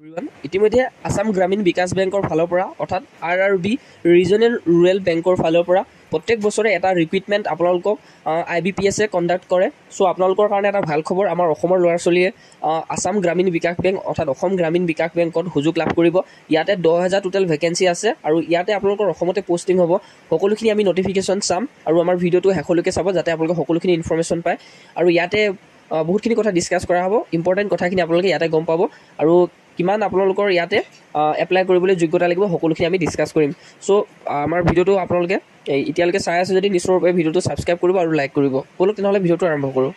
ইতিমধ্যে আসাম গ্ৰামীণ বিকাশ বেংকৰ ফালৰ পৰা অৰ্থাৎ RRB ৰিজনেল ৰুৰেল বেংকৰ ফালৰ পৰা প্ৰত্যেক বছৰে এটা ৰিক্ৰুইটমেণ্ট আপোনালোকক IBPS কণ্ডাক্ট কৰে। চ' আপোনালোকৰ কাৰণে এটা ভাল খবৰ, আমাৰ অসমৰ ল'ৰা ছোৱালীয়ে আসাম গ্ৰামীণ বিকাশ বেংক অৰ্থাৎ অসম গ্ৰামীণ বিকাশ বেংকত সুযোগ লাভ কৰিব। ইয়াতে 10,000 টোটেল ভেকেঞ্চি আছে আৰু ইয়াতে আপোনালোকৰ অসমতে পষ্টিং হ'ব। সকলোখিনি আমি নটিফিকেশ্যন চাম আৰু আমাৰ ভিডিঅ'টো শেষলৈকে চাব যাতে আপোনালোকে সকলোখিনি ইনফৰ্মেশ্যন পায়। আৰু ইয়াতে বহুতখিনি কথা ডিছকাছ কৰা হ'ব, ইম্পৰ্টেণ্ট কথাখিনি আপোনালোকে ইয়াতে গম পাব আৰু কিমান আপোনালোকৰ ইয়াতে এপ্লাই কৰিবলৈ যোগ্যতা লাগিব সকলোখিনি আমি ডিছকাছ কৰিম। চ' আমাৰ ভিডিঅ'টো আপোনালোকে এতিয়ালৈকে চাই আছে যদি নিশ্চয়ভাৱে ভিডিঅ'টো ছাবস্ক্ৰাইব কৰিব আৰু লাইক কৰিব। ব'লক তেনেহ'লে ভিডিঅ'টো আৰম্ভ কৰোঁ।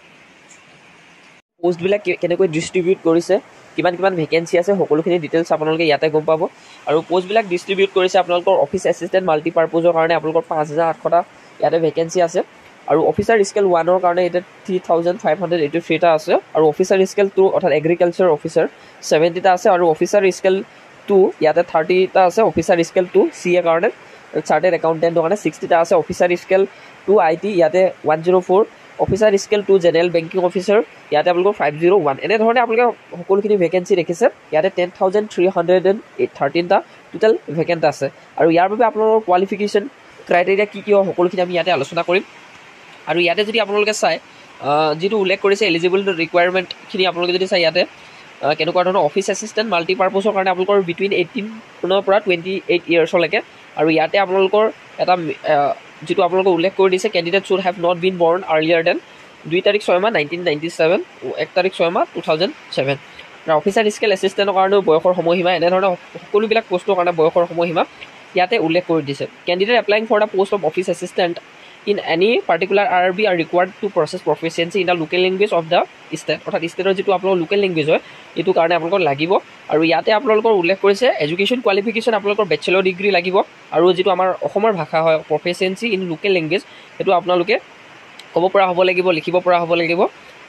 পোষ্টবিলাক কেনেকৈ ডিষ্ট্ৰিবিউট কৰিছে, কিমান ভেকেঞ্চি আছে সকলোখিনি ডিটেইলছ আপোনালোকে ইয়াতে গম পাব। আৰু পোষ্টবিলাক ডিষ্ট্ৰিবিউট কৰিছে আপোনালোকৰ অফিচ এছিষ্টেণ্ট মাল্টিপাৰ্পজৰ কাৰণে আপোনালোকৰ 5,800টা ইয়াতে ভেকেঞ্চি আছে। আৰু অফিচাৰ স্কেল 1ৰ কাৰণে এতিয়া 3,583টা আছে আৰু অফিচাৰ স্কেল 2 অৰ্থাৎ এগ্ৰিকালচাৰ অফিচাৰ 70টা আছে আৰু অফিচাৰ স্কেল 2 ইয়াতে 30টা আছে। অফিচাৰ স্কেল 2 CA কাৰণে, চাৰ্টেড একাউণ্টেণ্টৰ কাৰণে 60টা আছে। অফিচাৰ স্কেল 2 IT ইয়াতে 104, officer scale 2 general banking officer ইয়াতে আপোনালোকৰ 501। এনেধৰণে আপোনালোকে সকলোখিনি ভেকেঞ্চি দেখিছে। ইয়াতে 10,313টা টোটেল ভেকেণ্ট আছে আৰু ইয়াৰ বাবে আপোনালোকৰ কোৱালিফিকেশ্যন ক্ৰাইটেৰিয়া কি হয় সকলোখিনি আমি ইয়াতে আলোচনা কৰিম। আৰু ইয়াতে যদি আপোনালোকে চাই যিটো উল্লেখ কৰিছে এলিজিবল ৰিকুৱাৰমেণ্টখিনি আপোনালোকে যদি চাই ইয়াতে কেনেকুৱা ধৰণৰ অফিচ এছিষ্টেণ্ট মাল্টিপাৰ্পজৰ কাৰণে আপোনালোকৰ বিটুইন 18 পৰা 28 ইয়াৰ্ছলৈকে। আৰু ইয়াতে আপোনালোকৰ এটা যিটো আপোনালোকৰ উল্লেখ কৰি দিছে candidate should have not been বৰ্ণ আৰ্লিয়াৰ দেন 2 তাৰিখ 6 মাহ 1997, 1 তাৰিখ 6 মাহ 2007। আৰু অফিচাৰ স্কেল এছিষ্টেণ্টৰ কাৰণেও বয়সৰ সময়সীমা, এনেধৰণৰ সকলোবিলাক পষ্টৰ কাৰণে বয়সৰ সময়সীমা ইয়াতে উল্লেখ কৰি দিছে। Candidate applying for the post of office assistant in any particular RRB are required to process proficiency in the local language of the state অৰ্থাৎ ষ্টেটৰ যিটো আপোনালোকৰ লোকেল লেংগুৱেজ হয় এইটো কাৰণে আপোনালোকৰ লাগিব। আৰু ইয়াতে আপোনালোকৰ উল্লেখ কৰিছে এডুকেশ্যন কোৱালিফিকেশ্যন আপোনালোকৰ বেচেলৰ ডিগ্ৰী লাগিব আৰু যিটো আমাৰ অসমৰ ভাষা হয় প্ৰফিচিয়েঞ্চি ইন লোকেল লেংগুৱেজ সেইটো আপোনালোকে ক'ব পৰা হ'ব লাগিব, লিখিব পৰা হ'ব লাগিব।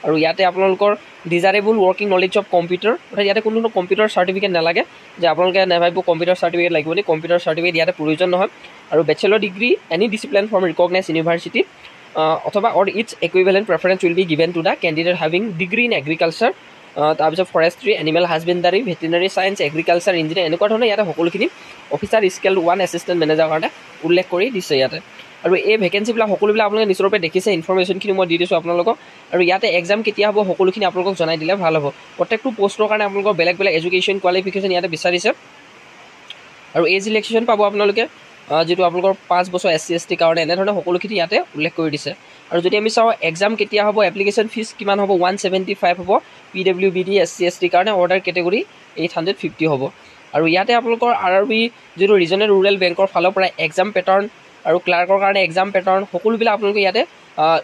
আৰু ইয়াতে আপোনালোকৰ ডিজাৰেবল ৱৰ্কিং নলেজ অফ কম্পিউটাৰ অৰ্থাৎ ইয়াতে কোনো কম্পিউটাৰ চাৰ্টিফিকেট নালাগে যে আপোনালোকে নাভাবিব কম্পিউটাৰ চাৰ্টিফিকেট লাগিব নি, কম্পিউটাৰ চাৰ্টিফিকেট ইয়াতে প্ৰয়োজন নহয়। আৰু bachelor degree any discipline from recognise university অথবা or its equivalent preference will be given to the candidate having degree in agriculture, তাৰপিছত forestry, animal husbandry, veterinary science, agriculture engineer এনেকুৱা ধৰণৰ ইয়াতে সকলোখিনি অফিচাৰ স্কেল 1 এছিষ্টেণ্ট মেনেজাৰৰ কাৰণে উল্লেখ কৰি দিছে ইয়াতে। আৰু এই ভেকেঞ্চিবিলাক সকলোবিলাক আপোনালোকে নিশ্চয়ৰূপে দেখিছে, ইনফৰ্মেশ্যনখিনি মই দি দিছোঁ আপোনালোকক। আৰু ইয়াতে এক্সাম কেতিয়া হ'ব সকলোখিনি আপোনালোকক জনাই দিলে ভাল হ'ব। প্ৰত্যেকটো পষ্টৰ কাৰণে আপোনালোকৰ বেলেগ এডুকেশ্যন কোৱালিফিকেশ্যন ইয়াতে বিচাৰিছে। আৰু এজ ৰিলেক্সেশ্যন পাব আপোনালোকে যিটো আপোনালোকৰ 5 বছৰ SC ST কাৰণে এনেধৰণে সকলোখিনি ইয়াতে উল্লেখ কৰি দিছে। আৰু যদি আমি চাওঁ এক্সাম কেতিয়া হ'ব, এপ্লিকেশ্যন ফিজ কিমান হ'ব 175 হ'ব PWBD SC ST কাৰণে, অৰ্ডাৰ কেটেগৰী 850 হ'ব। আৰু ইয়াতে আপোনালোকৰ RRB যিটো ৰিজনেল ৰুৰেল বেংকৰ ফালৰ পৰা এক্সাম পেটাৰ্ণ আৰু ক্লাৰ্কৰ কাৰণে এক্সাম পেটাৰ্ণ সকলোবিলাক আপোনালোকে ইয়াতে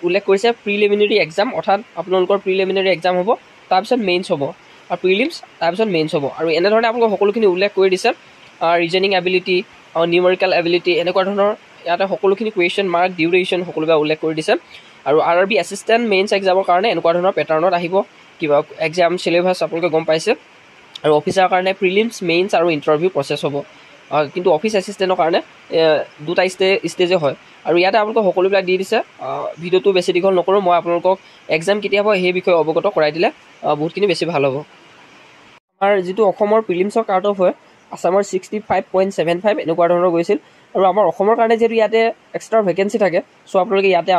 উল্লেখ কৰিছে। প্ৰিলিমিনেৰী এক্সাম অৰ্থাৎ আপোনালোকৰ প্ৰিলিমিনেৰী এক্সাম হ'ব, তাৰপিছত মেইনছ হ'ব আৰু প্ৰিলিমছ তাৰপিছত মেইনছ হ'ব। আৰু এনেধৰণে আপোনালোকক সকলোখিনি উল্লেখ কৰি দিছে। ৰিজনিং এবিলিটি আৰু নিউমেৰিকেল এবিলিটি এনেকুৱা ধৰণৰ ইয়াতে সকলোখিনি কুৱেশ্যন মাৰ্ক ডিউৰেশ্যন সকলোবিলাক উল্লেখ কৰি দিছে। আৰু RRB এছিষ্টেণ্ট মেইনছ এক্সামৰ কাৰণে এনেকুৱা ধৰণৰ পেটাৰ্ণত আহিব কিবা এক্সাম চিলেবাছ আপোনালোকে গম পাইছে। আৰু অফিচাৰৰ কাৰণে প্ৰিলিমছ মেইনছ আৰু ইণ্টাৰভিউ প্ৰচেছ হ'ব, কিন্তু অফিচ এছিষ্টেণ্টৰ কাৰণে 2টা ষ্টেজে হয়। আৰু ইয়াতে আপোনালোকক সকলোবিলাক দি দিছে। ভিডিঅ'টো বেছি দীঘল নকৰোঁ, মই আপোনালোকক এক্সাম কেতিয়া হ'ব সেই বিষয়ে অৱগত কৰাই দিলে বহুতখিনি বেছি ভাল হ'ব। আমাৰ যিটো অসমৰ প্ৰিলিমছৰ কাট অফ হয় আছামৰ 65.75 এনেকুৱা ধৰণৰ গৈছিল। আৰু আমাৰ অসমৰ কাৰণে যিহেতু ইয়াতে এক্সট্ৰা ভেকেঞ্চি থাকে চ' আপোনালোকে ইয়াতে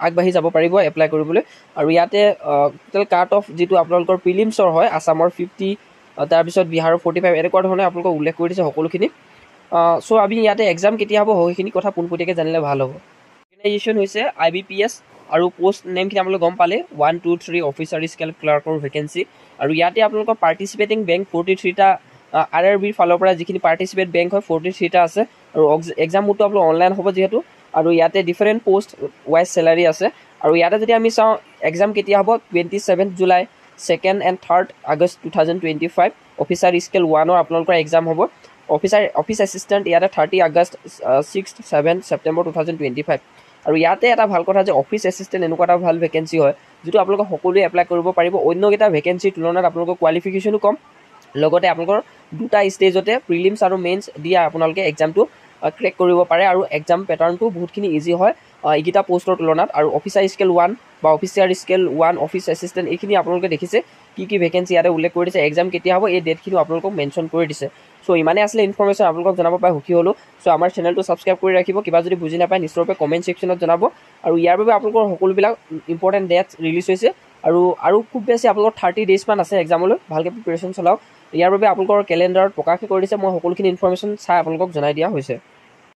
আগবাঢ়ি যাব পাৰিব এপ্লাই কৰিবলৈ। আৰু ইয়াতে টোটেল কাট অফ যিটো আপোনালোকৰ প্ৰিলিমছৰ হয় আছামৰ 50, তাৰপিছত বিহাৰৰ 45 এনেকুৱা ধৰণে আপোনালোকক উল্লেখ কৰি দিছে সকলোখিনি। চ' আমি ইয়াতে এক্সাম কেতিয়া হ'ব সেইখিনি কথা পোনপটীয়াকৈ জানিলে ভাল হ'ব। অৰ্গেনাইজেশ্যন হৈছে IBPS আৰু পষ্ট নেমখিনি আপোনালোকে গম পালে 1, 2, 3 অফিচাৰ স্কেল ক্লাৰ্কৰ ভেকেঞ্চি। আৰু ইয়াতে আপোনালোকৰ পাৰ্টিচিপেটিং বেংক 43টা RRBৰ ফালৰ পৰা যিখিনি পাৰ্টিচিপেট বেংক হয় 43টা আছে। আৰু এক্সাম মোডটো আপোনালোক অনলাইন হ'ব যিহেতু। আৰু ইয়াতে ডিফাৰেণ্ট পষ্ট ৱাইজ চেলাৰী আছে। আৰু ইয়াতে যদি আমি চাওঁ এক্সাম কেতিয়া হ'ব 27 জুলাই, 2nd and 3rd August 2025 officer scale 1ৰ আপোনালোকৰ এক্সাম হ'ব। অফিচ এছিষ্টেণ্ট ইয়াতে 30 আগষ্ট, 6th 7th ছেপ্টেম্বৰ 2025। আৰু ইয়াতে এটা ভাল কথা যে অফিচ এছিষ্টেণ্ট এনেকুৱা এটা ভাল ভেকেঞ্চি হয় যিটো আপোনালোকে সকলোৱে এপ্লাই কৰিব পাৰিব। অন্যকেইটা ভেকেঞ্চিৰ তুলনাত আপোনালোকৰ কোৱালিফিকেশ্যনো কম, লগতে আপোনালোকৰ 2টা ষ্টেজতে প্ৰিলিমছ আৰু মেইনছ দিয়া আপোনালোকে এক্সামটো ক্ৰেক কৰিব পাৰে। আৰু এক্সাম পেটাৰ্ণটো বহুতখিনি ইজি হয়, এইকেইটা পোষ্টৰ তুলনাত। আৰু অফিচাৰ স্কেল 1 বা অফিচাৰ স্কেল 1 অফিচ এছিষ্টেণ্ট এইখিনি আপোনালোকে দেখিছে কি ভেকেঞ্চি ইয়াতে উল্লেখ কৰি দিছে, এক্সাম কেতিয়া হ'ব এই ডেটখিনিও আপোনালোকক মেনশ্যন কৰি দিছে। চ' ইমানেই আছিলে ইনফৰমেশ্যন, আপোনালোকক জনাব পাই সুখী হ'লোঁ। চ' আমাৰ চেনেলটো ছাবস্ক্ৰাইব কৰি ৰাখিব, কিবা যদি বুজি নাপায় নিশ্চয়ৰূপে কমেণ্ট ছেকশ্যনত জনাব। আৰু ইয়াৰ বাবে আপোনালোকৰ সকলোবিলাক ইম্পৰ্টেণ্ট ডেটছ ৰিলিজ হৈছে আৰু খুব বেছি আপোনালোকৰ 30 days মান আছে এক্সামলৈ, ভালকৈ প্ৰিপেৰেশ্যন চলাওক। ইয়াৰ বাবে আপোনালোকৰ কেলেণ্ডাৰত প্ৰকাশ কৰি দিছে, মই সকলোখিনি ইনফৰমেশ্যন চাই আপোনালোকক জনাই দিয়া হৈছে।